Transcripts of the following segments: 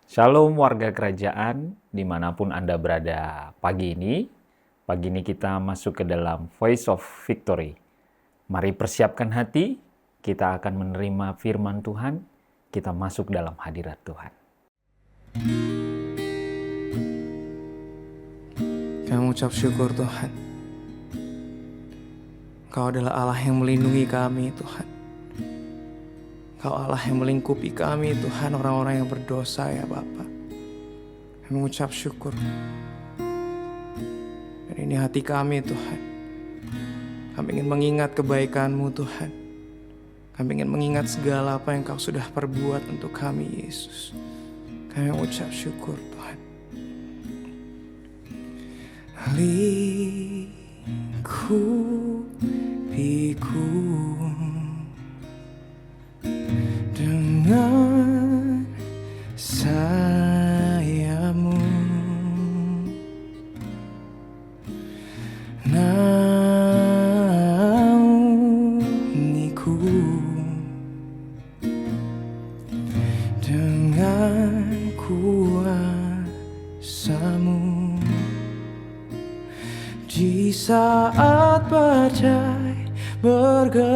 Shalom warga kerajaan, dimanapun Anda berada pagi ini kita masuk ke dalam Voice of Victory. Mari persiapkan hati, kita akan menerima firman Tuhan, kita masuk dalam hadirat Tuhan. Kami ucap syukur Tuhan, Kau adalah Allah yang melindungi kami Tuhan. Kau Allah yang melingkupi kami Tuhan, orang-orang yang berdosa ya Bapa. Kami mengucap syukur. Dan ini hati kami Tuhan. Kami ingin mengingat kebaikan-Mu Tuhan. Kami ingin mengingat segala apa yang Kau sudah perbuat untuk kami Yesus. Kami mengucap syukur Tuhan. Lingkupiku dengan sayap-Mu, naungiku dengan kuasa-Mu. Di saat badai bergelora,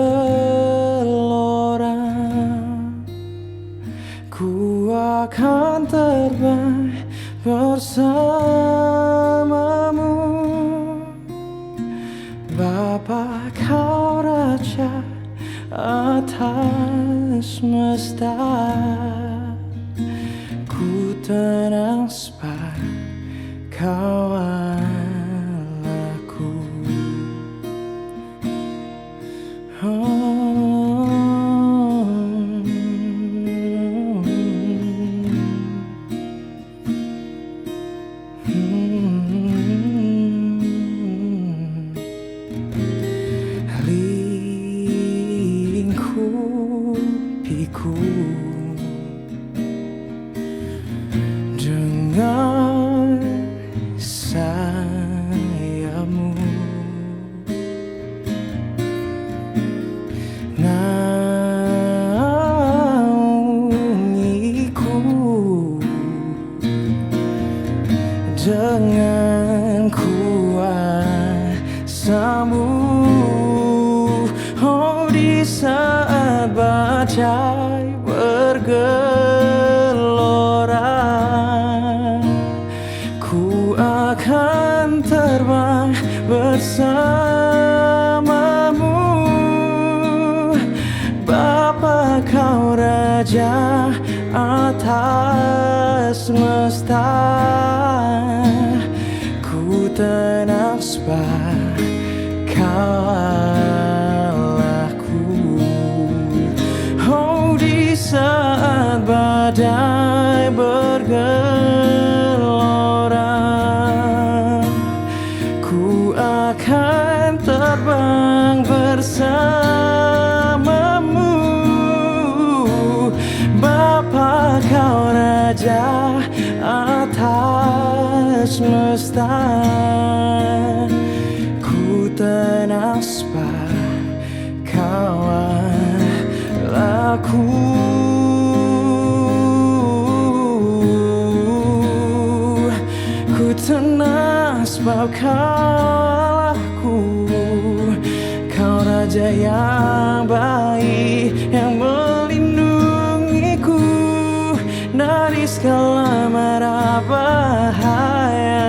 ku akan terbang bersama-Mu. Bapa, Kau Raja atas semesta, ku tenang sebab Kau Allahku. Lingkupiku dengan sayap-Mu, naungiku dengan kuasa-Mu. Oh, di saat badai bergelora, ku akan terbang bersama-Mu. Bapa, Kau Raja atas semesta, ku tenang sebab Kau Allahku. Oh, di saat badai bergelora, ku akan terbang bersama-Mu. Bapa, Kau Raja atas semesta, ku tenang sebab Kau Allahku. Ku tenang sebab Kau Allahku. Kau Raja yang baik, yang melindungiku dari segala mara bahaya.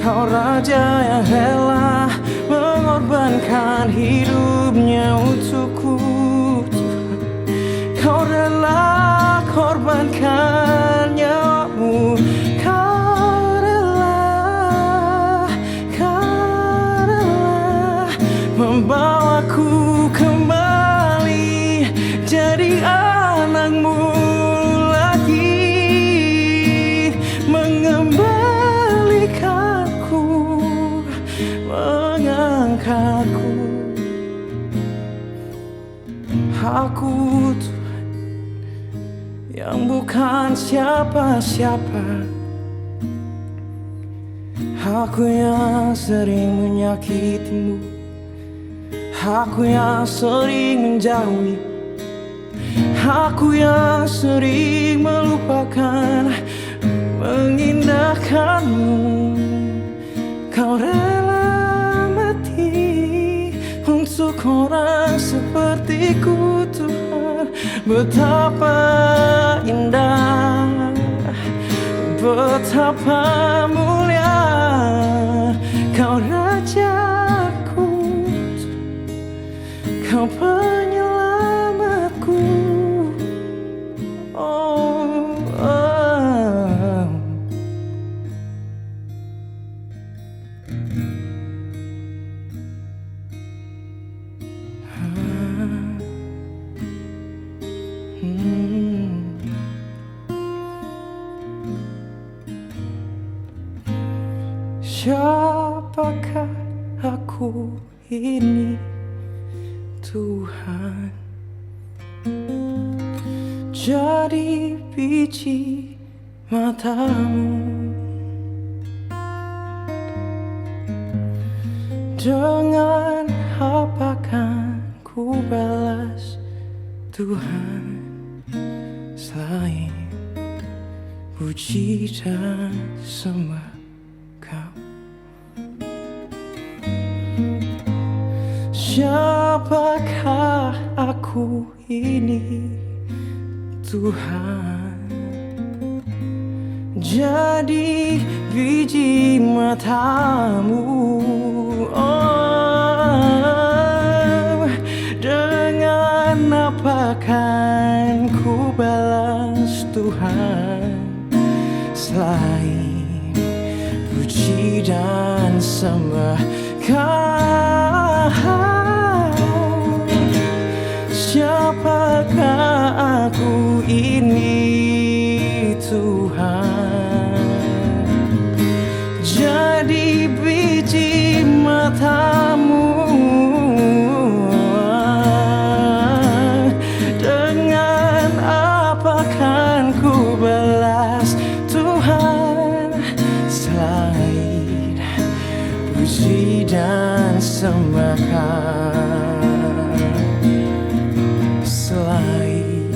Kau Raja yang rela mengorbankan hidupnya untukku. Kau rela korbankan nyawa-Mu. Kau rela membawaku kembali jadi anak-Mu lagi, mengembalikanku, mengangkatku. Aku Tuhan yang bukan siapa-siapa, aku yang sering menyakitimu, Aku yang sering menjauhi, aku yang sering melupakan, mengindahkanmu. Kau rela mati untuk orang sepertiku Tuhan. Betapa indah, betapa mulia Kau Rajaku, Kau penyelamatku. Oh, oh. Siapakah aku ini Tuhan? Jadi biji matamu. Dengan apa kan ku balas Tuhan, selain puji dan sembah Kau? Siapakah aku ini Tuhan? Jadi biji matamu. Oh, dengan apa kan ku balas Tuhan, selain puji dan sembah Kau? Siapakah aku ini Tuhan? Jadi biji matamu. Dengan apa kan ku balas Tuhan, selain puji dan sembah Kau? Selain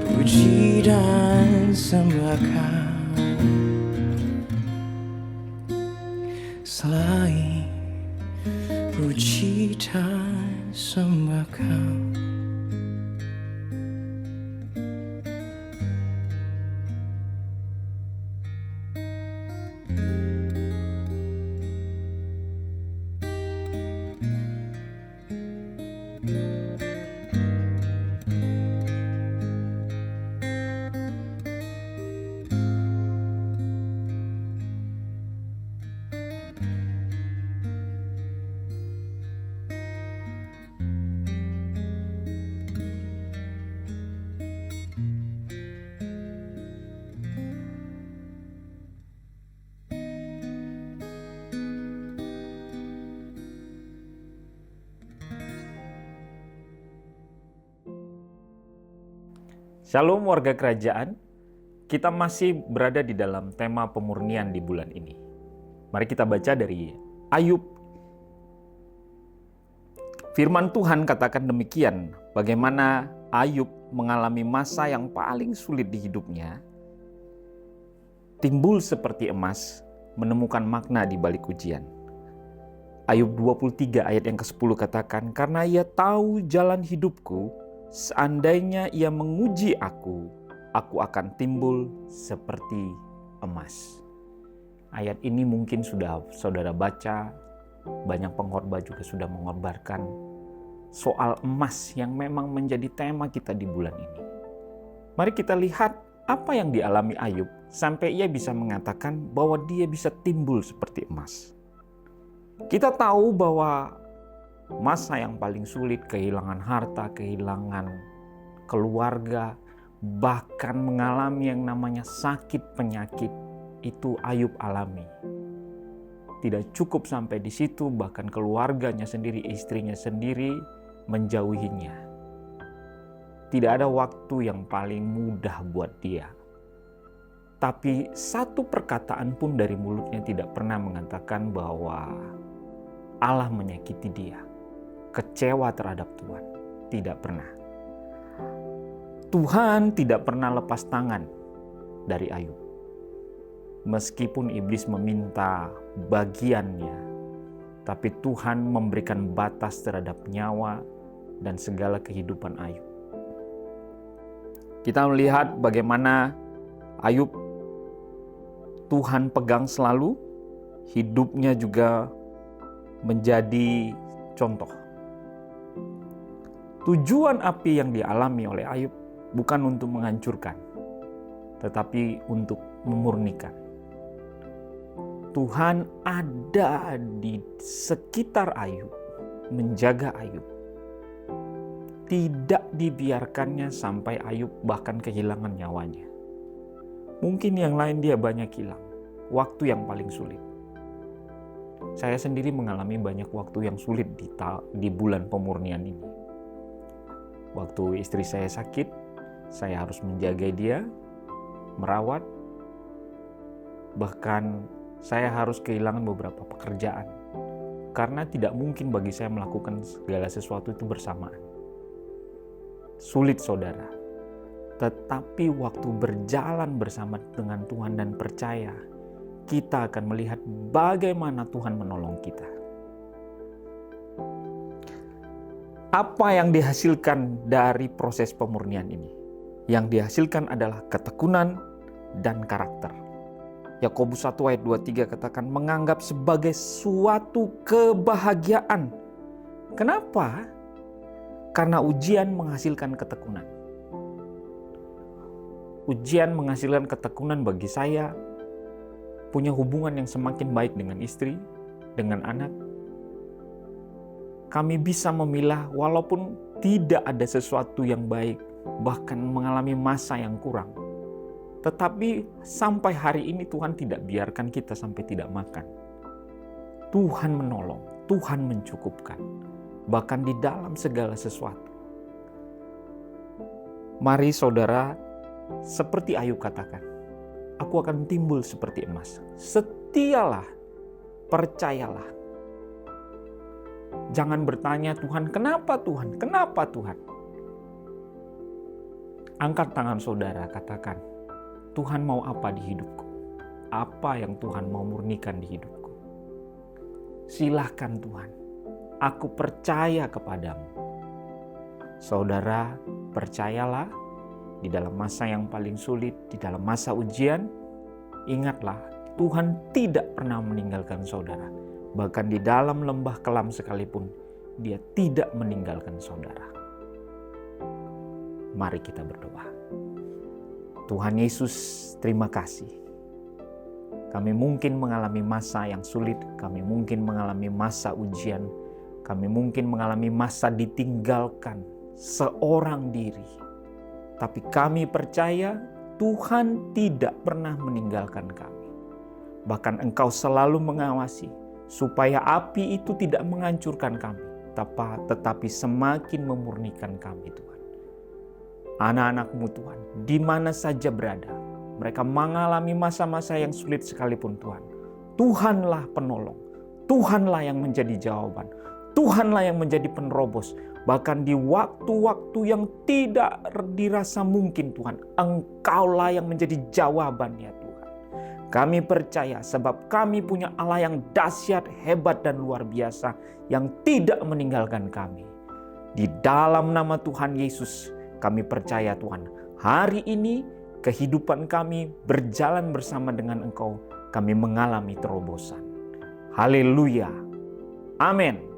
puji dan sembah Kau, selain puji dan sembah Kau. Shalom warga kerajaan, kita masih berada di dalam tema pemurnian di bulan ini. Mari kita baca dari Ayub. Firman Tuhan katakan demikian, bagaimana Ayub mengalami masa yang paling sulit di hidupnya, timbul seperti emas, menemukan makna di balik ujian. Ayub 23 ayat yang ke-10 katakan, karena ia tahu jalan hidupku, seandainya ia menguji aku akan timbul seperti emas. Ayat ini mungkin sudah saudara baca, banyak pengkhotbah juga sudah mengorbankan soal emas yang memang menjadi tema kita di bulan ini. Mari kita lihat apa yang dialami Ayub sampai ia bisa mengatakan bahwa dia bisa timbul seperti emas. Kita tahu bahwa masa yang paling sulit, kehilangan harta, kehilangan keluarga, bahkan mengalami yang namanya sakit penyakit, itu Ayub alami. Tidak cukup sampai di situ, bahkan keluarganya sendiri, istrinya sendiri menjauhinya. Tidak ada waktu yang paling mudah buat dia. Tapi satu perkataan pun dari mulutnya tidak pernah mengatakan bahwa Allah menyakiti dia. kecewa terhadap Tuhan. Tidak pernah. Tuhan tidak pernah lepas tangan dari Ayub. Meskipun iblis meminta bagiannya, tapi Tuhan memberikan batas terhadap nyawa dan segala kehidupan Ayub. Kita melihat bagaimana Ayub Tuhan pegang selalu, hidupnya juga menjadi contoh. Tujuan api yang dialami oleh Ayub bukan untuk menghancurkan, tetapi untuk memurnikan. Tuhan ada di sekitar Ayub, menjaga Ayub. Tidak dibiarkannya sampai Ayub bahkan kehilangan nyawanya. Mungkin yang lain dia banyak hilang, waktu yang paling sulit. Saya sendiri mengalami banyak waktu yang sulit di bulan pemurnian ini. Waktu istri saya sakit, saya harus menjaga dia, merawat, bahkan saya harus kehilangan beberapa pekerjaan. Karena tidak mungkin bagi saya melakukan segala sesuatu itu bersamaan. Sulit saudara, tetapi waktu berjalan bersama dengan Tuhan dan percaya, kita akan melihat bagaimana Tuhan menolong kita. Apa yang dihasilkan dari proses pemurnian ini? Yang dihasilkan adalah ketekunan dan karakter. Yakobus 1 ayat 23 katakan menganggap sebagai suatu kebahagiaan. Kenapa? Karena ujian menghasilkan ketekunan. Ujian menghasilkan ketekunan bagi saya, punya hubungan yang semakin baik dengan istri, dengan anak. Kami bisa memilah walaupun tidak ada sesuatu yang baik, bahkan mengalami masa yang kurang. Tetapi sampai hari ini Tuhan tidak biarkan kita sampai tidak makan. Tuhan menolong, Tuhan mencukupkan, bahkan di dalam segala sesuatu. Mari saudara, seperti Ayub katakan, aku akan timbul seperti emas. Setialah, percayalah. Jangan bertanya Tuhan, kenapa Tuhan? Kenapa Tuhan? Angkat tangan saudara, katakan, Tuhan mau apa di hidupku? Apa yang Tuhan mau murnikan di hidupku? Silahkan Tuhan, aku percaya kepadamu. Saudara, percayalah di dalam masa yang paling sulit, di dalam masa ujian, ingatlah Tuhan tidak pernah meninggalkan saudara. Bahkan di dalam lembah kelam sekalipun, Dia tidak meninggalkan saudara. Mari kita berdoa. Tuhan Yesus, terima kasih. Kami mungkin mengalami masa yang sulit, kami mungkin mengalami masa ujian, kami mungkin mengalami masa ditinggalkan seorang diri. Tapi kami percaya Tuhan tidak pernah meninggalkan kami. Bahkan Engkau selalu mengawasi supaya api itu tidak menghancurkan kami, tetapi semakin memurnikan kami Tuhan. Anak-anak-Mu Tuhan, di mana saja berada, mereka mengalami masa-masa yang sulit sekalipun Tuhan. Tuhanlah penolong, Tuhanlah yang menjadi jawaban, Tuhanlah yang menjadi penerobos. Bahkan di waktu-waktu yang tidak dirasa mungkin Tuhan, Engkaulah yang menjadi jawabannya Tuhan. Kami percaya sebab kami punya Allah yang dahsyat, hebat dan luar biasa yang tidak meninggalkan kami. Di dalam nama Tuhan Yesus kami percaya Tuhan, hari ini kehidupan kami berjalan bersama dengan Engkau, kami mengalami terobosan. Haleluya. Amin.